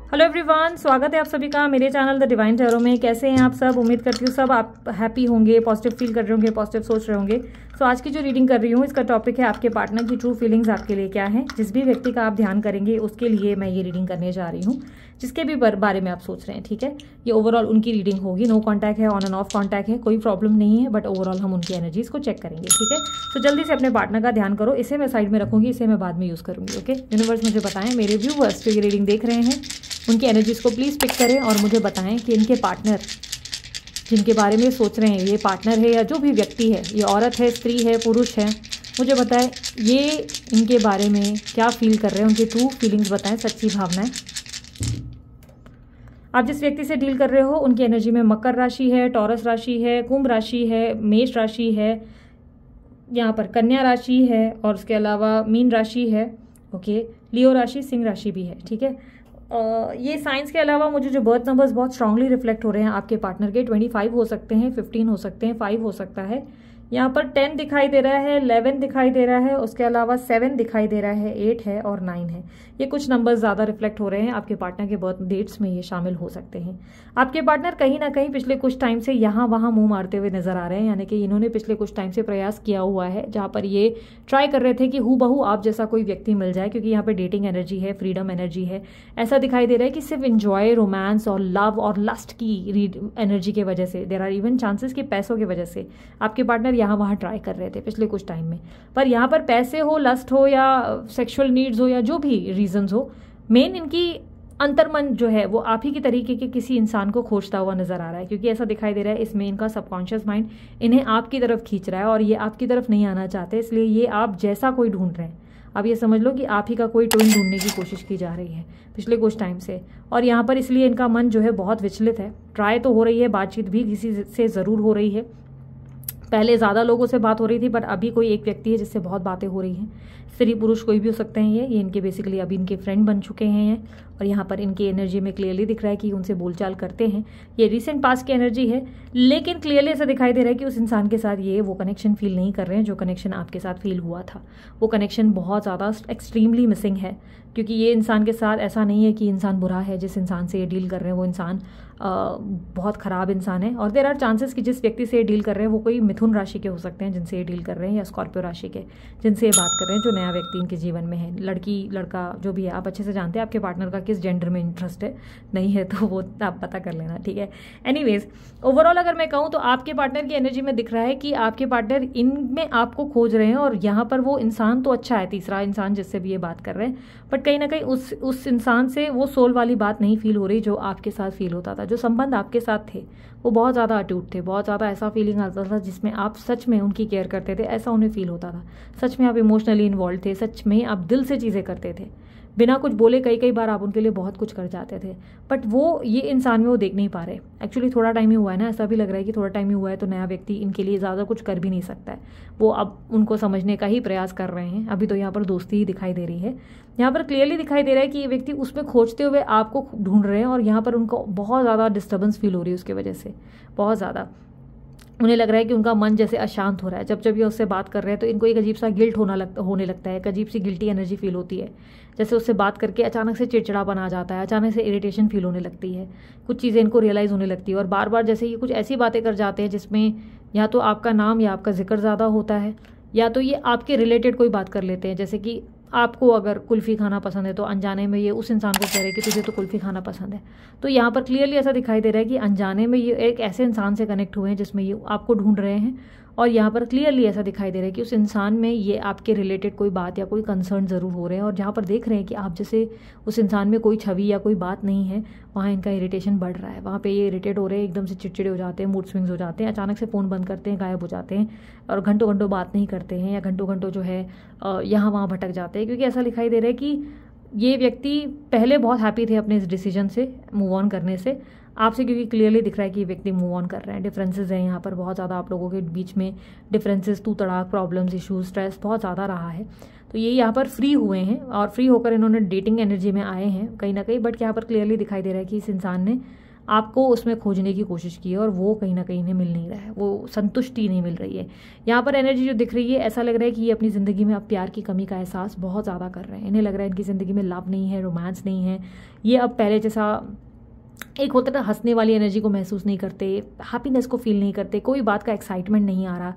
Hello everyone, स्वागत है आप सभी का मेरे चैनल द डिवाइन टैरो में। कैसे हैं आप सब? उम्मीद करती हूँ सब आप हैप्पी होंगे, पॉजिटिव फील कर रहे होंगे, पॉजिटिव सोच रहे होंगे। तो आज की जो रीडिंग कर रही हूँ इसका टॉपिक है आपके पार्टनर की ट्रू फीलिंग्स आपके लिए क्या है। जिस भी व्यक्ति का आप ध्यान करेंगे उसके लिए मैं ये रीडिंग करने जा रही हूँ, जिसके भी बारे में आप सोच रहे हैं। ठीक है, ये ओवरऑल उनकी रीडिंग होगी। नो कॉन्टैक्ट है, ऑन एंड ऑफ कॉन्टैक्ट है, कोई प्रॉब्लम नहीं है, बट ओवरऑल हम उनकी एनर्जीज को चेक करेंगे। ठीक है, तो जल्दी से अपने पार्टनर का ध्यान करो। इसे मैं साइड में रखूंगी, इसे मैं बाद में यूज़ करूंगी। ओके, यूनिवर्स मुझे बताएं, मेरे व्यूअर्स जो ये रीडिंग देख रहे हैं उनकी एनर्जीज को प्लीज़ पिक करें और मुझे बताएं कि इनके पार्टनर जिनके बारे में सोच रहे हैं, ये पार्टनर है या जो भी व्यक्ति है, ये औरत है, स्त्री है, पुरुष है, मुझे बताएं ये इनके बारे में क्या फील कर रहे हैं, उनकी ट्रू फीलिंग्स बताएं, सच्ची भावनाएं। आप जिस व्यक्ति से डील कर रहे हो उनकी एनर्जी में मकर राशि है, टॉरस राशि है, कुंभ राशि है, मेष राशि है, यहाँ पर कन्या राशि है और उसके अलावा मीन राशि है। ओके, लियो राशि, सिंह राशि भी है। ठीक है, ये साइंस के अलावा मुझे जो बर्थ नंबर्स बहुत स्ट्रांगली रिफ्लेक्ट हो रहे हैं आपके पार्टनर के, 25 हो सकते हैं, 15 हो सकते हैं, 5 हो सकता है, यहाँ पर 10 दिखाई दे रहा है, 11 दिखाई दे रहा है, उसके अलावा 7 दिखाई दे रहा है, 8 है और 9 है। ये कुछ नंबर्स ज़्यादा रिफ्लेक्ट हो रहे हैं आपके पार्टनर के बर्थ डेट्स में, ये शामिल हो सकते हैं। आपके पार्टनर कहीं ना कहीं पिछले कुछ टाइम से यहाँ वहाँ मुंह मारते हुए नजर आ रहे हैं, यानी कि इन्होंने पिछले कुछ टाइम से प्रयास किया हुआ है जहाँ पर ये ट्राई कर रहे थे कि हूबहू आप जैसा कोई व्यक्ति मिल जाए, क्योंकि यहाँ पर डेटिंग एनर्जी है, फ्रीडम एनर्जी है। ऐसा दिखाई दे रहा है कि सिर्फ इंजॉय, रोमांस और लव और लस्ट की एनर्जी के वजह से, देयर आर इवन चांसेस कि पैसों की वजह से आपके पार्टनर यहाँ वहाँ ट्राई कर रहे थे पिछले कुछ टाइम में। पर यहाँ पर पैसे हो, लस्ट हो या सेक्सुअल नीड्स हो या जो भी रीजंस हो, मेन इनकी अंतर्मन जो है वो आप ही की तरीके के किसी इंसान को खोजता हुआ नजर आ रहा है, क्योंकि ऐसा दिखाई दे रहा है इसमें इनका सबकॉन्शियस माइंड इन्हें आपकी तरफ खींच रहा है और ये आपकी तरफ नहीं आना चाहते, इसलिए ये आप जैसा कोई ढूंढ रहे हैं। अब ये समझ लो कि आप ही का कोई ट्विन ढूंढने की कोशिश की जा रही है पिछले कुछ टाइम से, और यहाँ पर इसलिए इनका मन जो है बहुत विचलित है। ट्राई तो हो रही है, बातचीत भी किसी से ज़रूर हो रही है। पहले ज़्यादा लोगों से बात हो रही थी, बट अभी कोई एक व्यक्ति है जिससे बहुत बातें हो रही हैं। स्त्री पुरुष कोई भी हो सकते हैं ये इनके बेसिकली अभी इनके फ्रेंड बन चुके हैं और यहाँ पर इनकी एनर्जी में क्लियरली दिख रहा है कि उनसे बोलचाल करते हैं। ये रिसेंट पास्ट की एनर्जी है, लेकिन क्लियरली ऐसा दिखाई दे रहा है कि उस इंसान के साथ ये वो कनेक्शन फील नहीं कर रहे हैं जो कनेक्शन आपके साथ फील हुआ था। वो कनेक्शन बहुत ज़्यादा एक्सट्रीमली मिसिंग है, क्योंकि ये इंसान के साथ ऐसा नहीं है कि इंसान बुरा है, जिस इंसान से ये डील कर रहे हैं वो इंसान बहुत ख़राब इंसान है। और देयर आर चांसेस कि जिस व्यक्ति से ये डील कर रहे हैं वो कोई मिथुन राशि के हो सकते हैं जिनसे ये डील कर रहे हैं, या स्कॉर्पियो राशि के जिनसे ये बात कर रहे हैं, जो नया व्यक्ति इनके जीवन में है। लड़की लड़का जो भी है, आप अच्छे से जानते हैं आपके पार्टनर का किस जेंडर में इंटरेस्ट है, नहीं है तो वो आप पता कर लेना। ठीक है, एनीवेज ओवरऑल अगर मैं कहूँ तो आपके पार्टनर की एनर्जी में दिख रहा है कि आपके पार्टनर इनमें आपको खोज रहे हैं, और यहाँ पर वो इंसान तो अच्छा है, तीसरा इंसान जिससे भी ये बात कर रहे हैं, बट कहीं ना कहीं उस इंसान से वो सोल वाली बात नहीं फील हो रही जो आपके साथ फील होता था। जो संबंध आपके साथ थे वो बहुत ज़्यादा अटूट थे, बहुत ज़्यादा ऐसा फीलिंग आता था जिसमें आप सच में उनकी केयर करते थे, ऐसा उन्हें फील होता था। सच में आप इमोशनली इन्वॉल्व थे, सच में आप दिल से चीज़ें करते थे, बिना कुछ बोले कई बार आप उनके लिए बहुत कुछ कर जाते थे, बट वो ये इंसान में वो देख नहीं पा रहे। एक्चुअली थोड़ा टाइम ही हुआ है ना, ऐसा भी लग रहा है कि थोड़ा टाइम ही हुआ है, तो नया व्यक्ति इनके लिए ज़्यादा कुछ कर भी नहीं सकता है। वो अब उनको समझने का ही प्रयास कर रहे हैं। अभी तो यहाँ पर दोस्ती ही दिखाई दे रही है। यहाँ पर क्लियरली दिखाई दे रहा है कि ये व्यक्ति उसमें खोजते हुए आपको ढूंढ रहे हैं, और यहाँ पर उनको बहुत ज़्यादा डिस्टर्बेंस फील हो रही है उसकी वजह से। बहुत ज़्यादा उन्हें लग रहा है कि उनका मन जैसे अशांत हो रहा है। जब ये उससे बात कर रहे हैं तो इनको एक अजीब सा गिल्ट होने लगता है, एक अजीब सी गिल्टी एनर्जी फील होती है। जैसे उससे बात करके अचानक से चिड़चिड़ापन आ जाता है, अचानक से इरिटेशन फील होने लगती है, कुछ चीज़ें इनको रियलाइज़ होने लगती है, और बार बार जैसे ये कुछ ऐसी बातें कर जाते हैं जिसमें या तो आपका नाम या आपका जिक्र ज़्यादा होता है, या तो ये आपके रिलेटेड कोई बात कर लेते हैं। जैसे कि आपको अगर कुल्फ़ी खाना पसंद है तो अनजाने में ये उस इंसान को कह रहे हैं कि तुझे तो कुल्फ़ी खाना पसंद है। तो यहाँ पर क्लियरली ऐसा दिखाई दे रहा है कि अनजाने में ये एक ऐसे इंसान से कनेक्ट हुए हैं जिसमें ये आपको ढूंढ रहे हैं, और यहाँ पर क्लियरली ऐसा दिखाई दे रहा है कि उस इंसान में ये आपके रिलेटेड कोई बात या कोई कंसर्न ज़रूर हो रहे हैं, और जहाँ पर देख रहे हैं कि आप जैसे उस इंसान में कोई छवि या कोई बात नहीं है, वहाँ इनका इरिटेशन बढ़ रहा है। वहाँ पे ये इरिटेट हो रहे हैं, एकदम से चिड़चिड़े हो जाते हैं, मूड स्विंग्स हो जाते हैं, अचानक से फ़ोन बंद करते हैं, गायब हो जाते हैं, और घंटों घंटों बात नहीं करते हैं, या घंटों घंटों जो है यहाँ वहाँ भटक जाते हैं। क्योंकि ऐसा दिखाई दे रहा है कि ये व्यक्ति पहले बहुत हैप्पी थे अपने इस डिसीजन से मूव ऑन करने से आपसे, क्योंकि क्लियरली दिख रहा है कि व्यक्ति मूव ऑन कर रहे हैं। डिफरेंसेस हैं यहाँ पर बहुत ज़्यादा, आप लोगों के बीच में डिफरेंसेस, तू तड़ाक, प्रॉब्लम्स, इश्यूज, स्ट्रेस बहुत ज़्यादा रहा है। तो ये यहाँ पर फ्री हुए हैं, और फ्री होकर इन्होंने डेटिंग एनर्जी में आए हैं कहीं ना कहीं, बट यहाँ पर क्लियरली दिखाई दे रहा है कि इस इंसान ने आपको उसमें खोजने की कोशिश की है और वो कहीं ना कहीं इन्हें मिल नहीं रहा है, वो संतुष्टि नहीं मिल रही है। यहाँ पर एनर्जी जो दिख रही है, ऐसा लग रहा है कि ये अपनी ज़िंदगी में अब प्यार की कमी का एहसास बहुत ज़्यादा कर रहे हैं। इन्हें लग रहा है इनकी ज़िंदगी में लव नहीं है, रोमांस नहीं है। ये अब पहले जैसा एक होता है ना, हंसने वाली एनर्जी को महसूस नहीं करते, हैप्पीनेस को फील नहीं करते, कोई बात का एक्साइटमेंट नहीं आ रहा।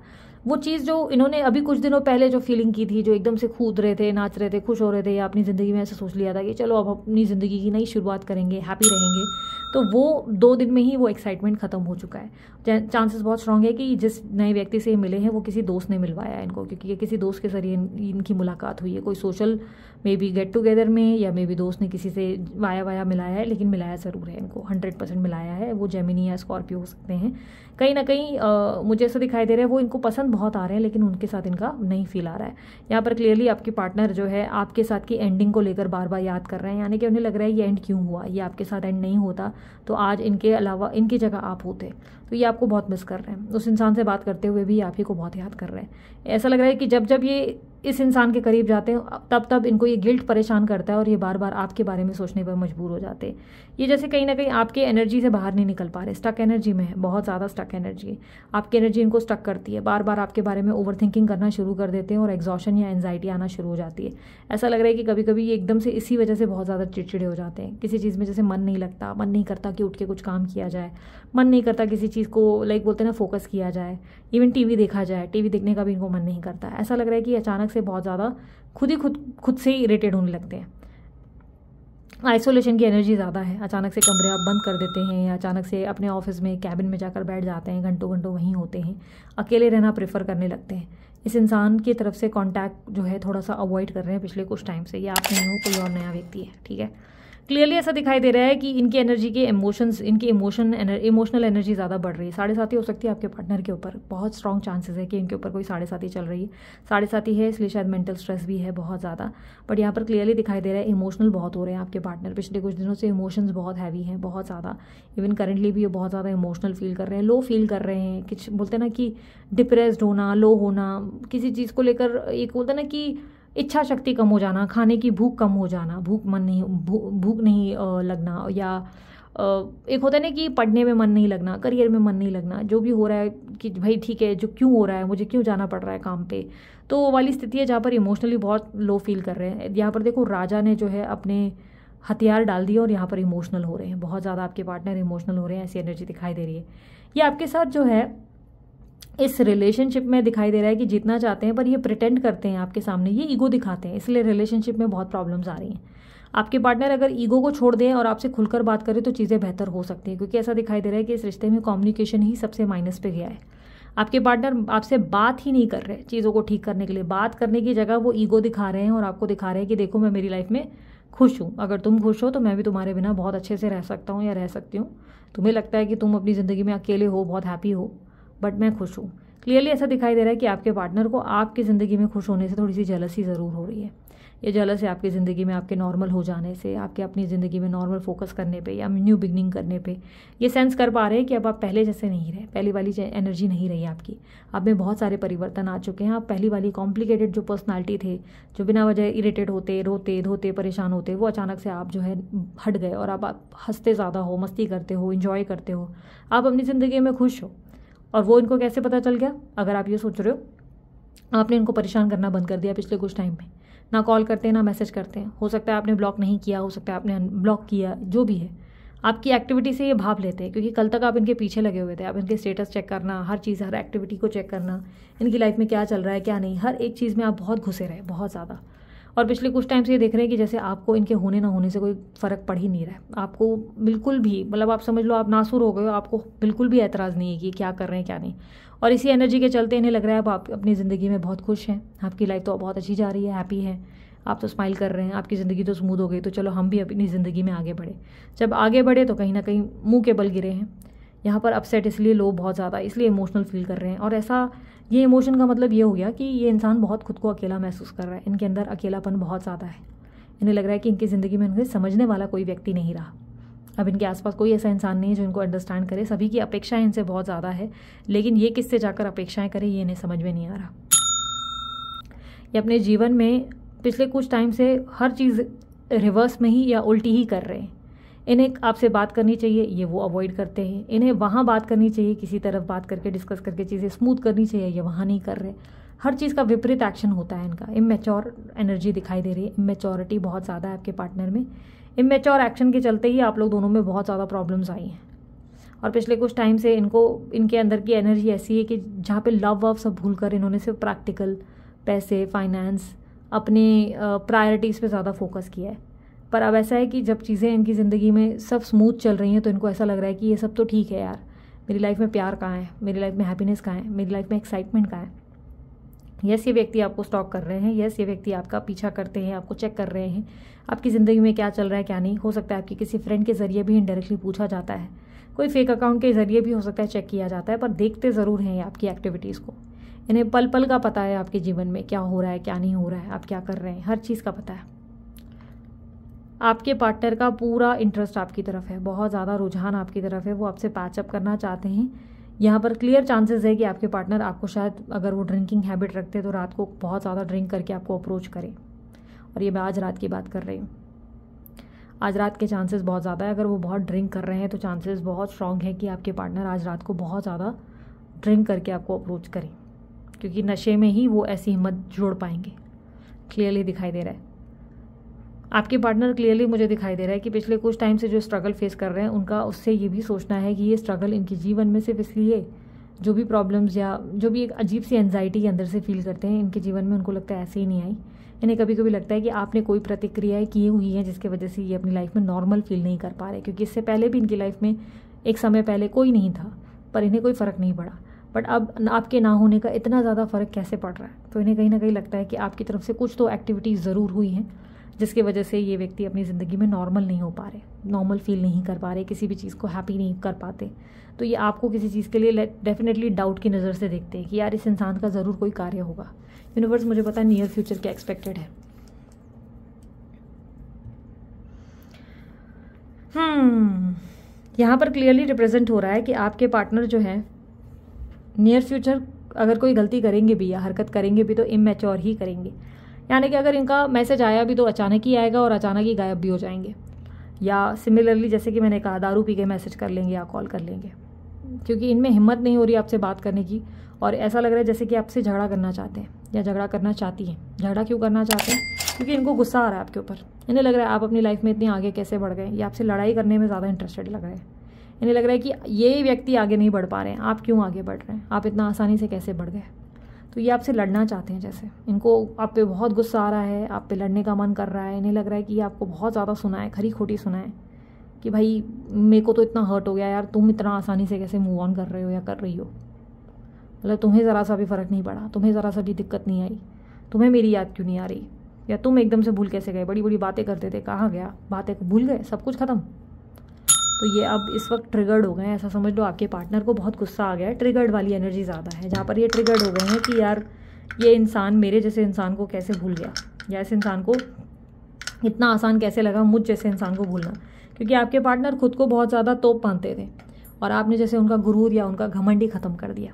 वो चीज़ जो इन्होंने अभी कुछ दिनों पहले जो फीलिंग की थी, जो एकदम से कूद रहे थे, नाच रहे थे, खुश हो रहे थे, या अपनी ज़िंदगी में ऐसा सोच लिया था कि चलो अब अपनी ज़िंदगी की नई शुरुआत करेंगे, हैप्पी रहेंगे, तो वो 2 दिन में ही वो एक्साइटमेंट ख़त्म हो चुका है। चांसेस बहुत स्ट्रांग है कि जिस नए व्यक्ति से ये मिले हैं वो किसी दोस्त ने मिलवाया है इनको, क्योंकि ये किसी दोस्त के जरिए इनकी मुलाकात हुई है, कोई social may be get together में, या मे बी दोस्त ने किसी से वाया मिलाया है, लेकिन मिलाया ज़रूर है इनको, 100% मिलाया है। वो जेमिनी या स्कॉर्पियो हो सकते हैं। कहीं ना कहीं मुझे ऐसा दिखाई दे रहा है वो इनको पसंद बहुत आ रहे हैं, लेकिन उनके साथ इनका नहीं फील आ रहा है। यहाँ पर क्लियरली आपकी पार्टनर जो है आपके साथ की एंडिंग को लेकर बार बार याद कर रहे हैं, यानी कि उन्हें लग रहा है ये एंड क्यों हुआ, ये आपके साथ एंड नहीं होता तो आज इनके अलावा इनकी जगह आप होते, तो ये आपको बहुत मिस कर रहे हैं। उस इंसान से बात करते हुए भी आप ही को बहुत याद कर रहे हैं। ऐसा लग रहा है कि जब जब ये इस इंसान के करीब जाते हैं तब तब इनको ये गिल्ट परेशान करता है और ये बार बार आपके बारे में सोचने पर मजबूर हो जाते हैं। ये जैसे कहीं ना कहीं आपके एनर्जी से बाहर नहीं निकल पा रहे, स्टक एनर्जी में है, बहुत ज़्यादा स्टक एनर्जी। आपकी एनर्जी इनको स्टक करती है, बार बार आपके बारे में ओवर थिंकिंग करना शुरू कर देते हैं और एग्जॉशन या एंजाइटी आना शुरू हो जाती है। ऐसा लग रहा है कि कभी कभी ये एकदम से इसी वजह से बहुत ज़्यादा चिड़चिड़े हो जाते हैं। किसी चीज़ में जैसे मन नहीं लगता, मन नहीं करता कि उठ के कुछ काम किया जाए, मन नहीं करता किसी चीज़ को लाइक बोलते हैं ना फोकस किया जाए, इवन टीवी देखा जाए, टीवी देखने का भी इनको मन नहीं करता। ऐसा लग रहा है कि अचानक से बहुत ज़्यादा खुद से ही इरिटेट होने लगते हैं। आइसोलेशन की एनर्जी ज़्यादा है, अचानक से कमरे आप बंद कर देते हैं, या अचानक से अपने ऑफिस में कैबिन में जाकर बैठ जाते हैं, घंटों घंटों वहीं होते हैं, अकेले रहना प्रेफर करने लगते हैं। इस इंसान की तरफ से कांटेक्ट जो है थोड़ा सा अवॉइड कर रहे हैं पिछले कुछ टाइम से। ये आप नहीं हो, कोई और नया व्यक्ति है, ठीक है। क्लियरली ऐसा दिखाई दे रहा है कि इनकी एनर्जी के इनकी इमोशनल एनर्जी ज़्यादा बढ़ रही है। 7.5 हो सकती है आपके पार्टनर के ऊपर, बहुत स्ट्रॉन्ग चांसेस है कि इनके ऊपर कोई 7.5 चल रही है। 7.5 है, इसलिए शायद मेंटल स्ट्रेस भी है बहुत ज़्यादा। बट यहाँ पर क्लियरली दिखाई दे रहा है इमोशनल बहुत हो रहे हैं आपके पार्टनर। पिछले कुछ दिनों से इमोशंस बहुत हैवी हैं, बहुत ज़्यादा। इवन करेंटली भी ये बहुत ज़्यादा इमोशनल फील कर रहे हैं, लो फील कर रहे हैं। कुछ बोलते हैं ना कि डिप्रेस्ड होना, लो होना, किसी चीज़ को लेकर एक बोलते हैं ना कि इच्छा शक्ति कम हो जाना, खाने की भूख कम हो जाना, भूख नहीं लगना, या एक होता है ना कि पढ़ने में मन नहीं लगना, करियर में मन नहीं लगना, जो भी हो रहा है कि भाई ठीक है, जो क्यों हो रहा है, मुझे क्यों जाना पड़ रहा है काम पे, तो वो वाली स्थिति है जहाँ पर इमोशनली बहुत लो फील कर रहे हैं। यहाँ पर देखो राजा ने जो है अपने हथियार डाल दिए और यहाँ पर इमोशनल हो रहे हैं, बहुत ज़्यादा आपके पार्टनर इमोशनल हो रहे हैं, ऐसी एनर्जी दिखाई दे रही है। ये आपके साथ जो है इस रिलेशनशिप में दिखाई दे रहा है कि जीतना चाहते हैं, पर ये प्रिटेंड करते हैं आपके सामने, ये ईगो दिखाते हैं, इसलिए रिलेशनशिप में बहुत प्रॉब्लम्स आ रही हैं। आपके पार्टनर अगर ईगो को छोड़ दें और आपसे खुलकर बात करें तो चीज़ें बेहतर हो सकती हैं, क्योंकि ऐसा दिखाई दे रहा है कि इस रिश्ते में कम्युनिकेशन ही सबसे माइनस पे गया है। आपके पार्टनर आपसे बात ही नहीं कर रहे चीज़ों को ठीक करने के लिए। बात करने की जगह वो ईगो दिखा रहे हैं और आपको दिखा रहे हैं कि देखो मैं मेरी लाइफ में खुश हूँ, अगर तुम खुश हो तो मैं भी तुम्हारे बिना बहुत अच्छे से रह सकता हूँ या रह सकती हूँ। तुम्हें लगता है कि तुम अपनी ज़िंदगी में अकेले हो, बहुत हैप्पी हो, बट मैं खुश हूँ। क्लियरली ऐसा दिखाई दे रहा है कि आपके पार्टनर को आपकी ज़िंदगी में खुश होने से थोड़ी सी जेलसी ज़रूर हो रही है। ये जेलस है आपकी ज़िंदगी में आपके नॉर्मल हो जाने से, आपके अपनी ज़िंदगी में नॉर्मल फोकस करने पे या न्यू बिगनिंग करने पे। ये सेंस कर पा रहे हैं कि अब आप पहले जैसे नहीं रहे, पहली वाली एनर्जी नहीं रही आपकी। आप में बहुत सारे परिवर्तन आ चुके हैं। आप पहली वाली कॉम्प्लिकेटेड जो पर्सनालिटी थे, जो बिना वजह इरिटेट होते, रोते धोते परेशान होते, वो अचानक से आप जो है हट गए और अब आप हंसते ज़्यादा हो, मस्ती करते हो, इन्जॉय करते हो, आप अपनी ज़िंदगी में खुश हो। और वो इनको कैसे पता चल गया? अगर आप ये सोच रहे हो आपने इनको परेशान करना बंद कर दिया पिछले कुछ टाइम में, ना कॉल करते हैं ना मैसेज करते हैं। हो सकता है आपने ब्लॉक नहीं किया, हो सकता है आपने अनब्लॉक किया, जो भी है आपकी एक्टिविटी से ये भाप लेते हैं, क्योंकि कल तक आप इनके पीछे लगे हुए थे। आप इनके स्टेटस चेक करना, हर चीज़, हर एक्टिविटी को चेक करना, इनकी लाइफ में क्या चल रहा है क्या नहीं, हर एक चीज़ में आप बहुत घुसे रहे, बहुत ज़्यादा। और पिछले कुछ टाइम से ये देख रहे हैं कि जैसे आपको इनके होने ना होने से कोई फ़र्क पड़ ही नहीं रहा है। आपको बिल्कुल भी, मतलब आप समझ लो आप नासूर हो गए हो, आपको बिल्कुल भी एतराज़ नहीं है कि क्या कर रहे हैं क्या नहीं। और इसी एनर्जी के चलते इन्हें लग रहा है आप अपनी ज़िंदगी में बहुत खुश हैं, आपकी लाइफ तो बहुत अच्छी जा रही है, हैप्पी है, आप तो स्माइल कर रहे हैं, आपकी ज़िंदगी तो स्मूथ हो गई, तो चलो हम भी अपनी ज़िंदगी में आगे बढ़े। जब आगे बढ़े तो कहीं ना कहीं मुँह के बल गिरे हैं। यहाँ पर अपसेट इसलिए लो बहुत ज़्यादा, इसलिए इमोशनल फील कर रहे हैं। और ऐसा ये इमोशन का मतलब ये हो गया कि ये इंसान बहुत खुद को अकेला महसूस कर रहा है, इनके अंदर अकेलापन बहुत ज़्यादा है। इन्हें लग रहा है कि इनकी ज़िंदगी में इन्हें समझने वाला कोई व्यक्ति नहीं रहा। अब इनके आसपास कोई ऐसा इंसान नहीं है जो इनको अंडरस्टैंड करे। सभी की अपेक्षाएं इनसे बहुत ज़्यादा है, लेकिन ये किससे जाकर अपेक्षाएं करे ये इन्हें समझ में नहीं आ रहा। ये अपने जीवन में पिछले कुछ टाइम से हर चीज़ रिवर्स में ही या उल्टी ही कर रहे हैं। इन्हें आपसे बात करनी चाहिए, ये वो अवॉइड करते हैं। इन्हें वहाँ बात करनी चाहिए, किसी तरफ बात करके डिस्कस करके चीज़ें स्मूथ करनी चाहिए, ये वहाँ नहीं कर रहे। हर चीज़ का विपरीत एक्शन होता है इनका। इमेच्योर एनर्जी दिखाई दे रही है, इमेच्योरिटी बहुत ज़्यादा है आपके पार्टनर में। इमेच्योर एक्शन के चलते ही आप लोग दोनों में बहुत ज़्यादा प्रॉब्लम्स आई हैं। और पिछले कुछ टाइम से इनके अंदर की एनर्जी ऐसी है कि जहाँ पे लव वव सब भूल कर इन्होंने सिर्फ प्रैक्टिकल, पैसे, फाइनेंस, अपने प्रायोरिटीज़ पे ज़्यादा फोकस किया है। पर अब ऐसा है कि जब चीज़ें इनकी ज़िंदगी में सब स्मूथ चल रही हैं तो इनको ऐसा लग रहा है कि ये सब तो ठीक है यार, मेरी लाइफ में प्यार कहाँ है, मेरी लाइफ में हैप्पीनेस कहाँ है, मेरी लाइफ में एक्साइटमेंट कहाँ है। यस, ये व्यक्ति आपको स्टॉक कर रहे हैं, यस ये व्यक्ति आपका पीछा करते हैं, आपको चेक कर रहे हैं आपकी ज़िंदगी में क्या चल रहा है क्या नहीं। हो सकता है आपकी किसी फ्रेंड के ज़रिए भी इनडायरेक्टली पूछा जाता है, कोई फेक अकाउंट के ज़रिए भी हो सकता है चेक किया जाता है, पर देखते ज़रूर हैं ये आपकी एक्टिविटीज़ को। इन्हें पल पल का पता है आपके जीवन में क्या हो रहा है क्या नहीं हो रहा है, आप क्या कर रहे हैं, हर चीज़ का पता है। आपके पार्टनर का पूरा इंटरेस्ट आपकी तरफ है, बहुत ज़्यादा रुझान आपकी तरफ है, वो आपसे पैचअप करना चाहते हैं। यहाँ पर क्लियर चांसेस है कि आपके पार्टनर आपको शायद, अगर वो ड्रिंकिंग हैबिट रखते हैं तो रात को बहुत ज़्यादा ड्रिंक करके आपको अप्रोच करें। और ये मैं आज रात की बात कर रही हूँ, आज रात के चांसेस बहुत ज़्यादा है। अगर वो बहुत ड्रिंक कर रहे हैं तो चांसेस बहुत स्ट्रॉन्ग है कि आपके पार्टनर आज रात को बहुत ज़्यादा ड्रिंक करके आपको अप्रोच करें, क्योंकि नशे में ही वो ऐसी हिम्मत जोड़ पाएंगे। क्लियरली दिखाई दे रहा है आपके पार्टनर, क्लियरली मुझे दिखाई दे रहा है कि पिछले कुछ टाइम से जो स्ट्रगल फेस कर रहे हैं उनका उससे ये भी सोचना है कि ये स्ट्रगल इनके जीवन में सिर्फ इसलिए, जो भी प्रॉब्लम्स या जो भी एक अजीब सी एंजाइटी अंदर से फील करते हैं इनके जीवन में, उनको लगता है ऐसे ही नहीं आई। इन्हें कभी कभी लगता है कि आपने कोई प्रतिक्रियाएं की हुई हैं जिसकी वजह से ये अपनी लाइफ में नॉर्मल फील नहीं कर पा रहे, क्योंकि इससे पहले भी इनकी लाइफ में एक समय पहले कोई नहीं था पर इन्हें कोई फ़र्क नहीं पड़ा। बट अब आपके ना होने का इतना ज़्यादा फ़र्क कैसे पड़ रहा है, तो इन्हें कहीं ना कहीं लगता है कि आपकी तरफ से कुछ तो एक्टिविटीज़ ज़रूर हुई हैं जिसकी वजह से ये व्यक्ति अपनी ज़िंदगी में नॉर्मल नहीं हो पा रहे, नॉर्मल फील नहीं कर पा रहे, किसी भी चीज़ को हैप्पी नहीं कर पाते। तो ये आपको किसी चीज़ के लिए डेफिनेटली डाउट की नज़र से देखते हैं कि यार इस इंसान का ज़रूर कोई कार्य होगा। यूनिवर्स मुझे पता है नियर फ्यूचर क्या एक्सपेक्टेड है। यहाँ पर क्लियरली रिप्रेजेंट हो रहा है कि आपके पार्टनर जो है नियर फ्यूचर अगर कोई गलती करेंगे भी या हरकत करेंगे भी तो इमेच्योर ही करेंगे। यानी कि अगर इनका मैसेज आया भी तो अचानक ही आएगा और अचानक ही गायब भी हो जाएंगे, या सिमिलरली जैसे कि मैंने कहा दारू पी के मैसेज कर लेंगे या कॉल कर लेंगे, क्योंकि इनमें हिम्मत नहीं हो रही आपसे बात करने की और ऐसा लग रहा है जैसे कि आपसे झगड़ा करना चाहते हैं या झगड़ा करना चाहती हैं। झगड़ा क्यों करना चाहते हैं? क्योंकि इनको गुस्सा आ रहा है आपके ऊपर। इन्हें लग रहा है आप अपनी लाइफ में इतनी आगे कैसे बढ़ गए, या आपसे लड़ाई करने में ज़्यादा इंटरेस्टेड लग रहे हैं। इन्हें लग रहा है कि ये व्यक्ति आगे नहीं बढ़ पा रहे हैं, आप क्यों आगे बढ़ रहे हैं, आप इतना आसानी से कैसे बढ़ गए। तो ये आपसे लड़ना चाहते हैं, जैसे इनको आप पे बहुत गुस्सा आ रहा है, आप पे लड़ने का मन कर रहा है। इन्हें लग रहा है कि ये आपको बहुत ज़्यादा सुना है, खरी खोटी सुना है कि भाई मेरे को तो इतना हर्ट हो गया यार, तुम इतना आसानी से कैसे मूव ऑन कर रहे हो या कर रही हो, मतलब तुम्हें ज़रा सा भी फ़र्क नहीं पड़ा, तुम्हें ज़रा सा भी दिक्कत नहीं आई, तुम्हें मेरी याद क्यों नहीं आ रही, या तुम एकदम से भूल कैसे गए, बड़ी बड़ी बातें करते थे कहाँ गया, बातें भूल गए, सब कुछ ख़त्म। तो ये अब इस वक्त ट्रिगर्ड हो गए हैं, ऐसा समझ लो आपके पार्टनर को बहुत गुस्सा आ गया है। ट्रिगर्ड वाली एनर्जी ज़्यादा है, जहाँ पर ये ट्रिगर्ड हो गए हैं कि यार ये इंसान मेरे जैसे इंसान को कैसे भूल गया, या इस इंसान को इतना आसान कैसे लगा मुझ जैसे इंसान को भूलना। क्योंकि आपके पार्टनर खुद को बहुत ज़्यादा तोप मानते थे और आपने जैसे उनका गुरूर या उनका घमंड ही ख़त्म कर दिया।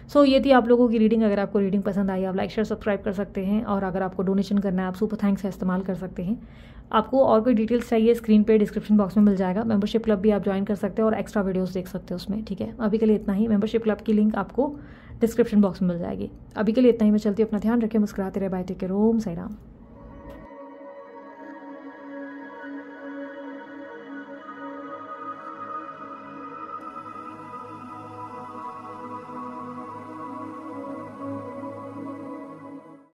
सो ये थी आप लोगों की रीडिंग। अगर आपको रीडिंग पसंद आई आप लाइक शेयर सब्सक्राइब कर सकते हैं, और अगर आपको डोनेशन करना है आप सुपर थैंक्स का इस्तेमाल कर सकते हैं। आपको और कोई डिटेल्स चाहिए स्क्रीन पे डिस्क्रिप्शन बॉक्स में मिल जाएगा। मेंबरशिप क्लब भी आप ज्वाइन कर सकते हैं और एक्स्ट्रा वीडियोस देख सकते हैं उसमें, ठीक है। अभी के लिए इतना ही। मेंबरशिप क्लब की लिंक आपको डिस्क्रिप्शन बॉक्स में मिल जाएगी। अभी के लिए इतना ही। मैं चलती हूँ, अपना ध्यान रखें, मुस्कुराते रहे, बाय, टेक केयर, ओम साई राम।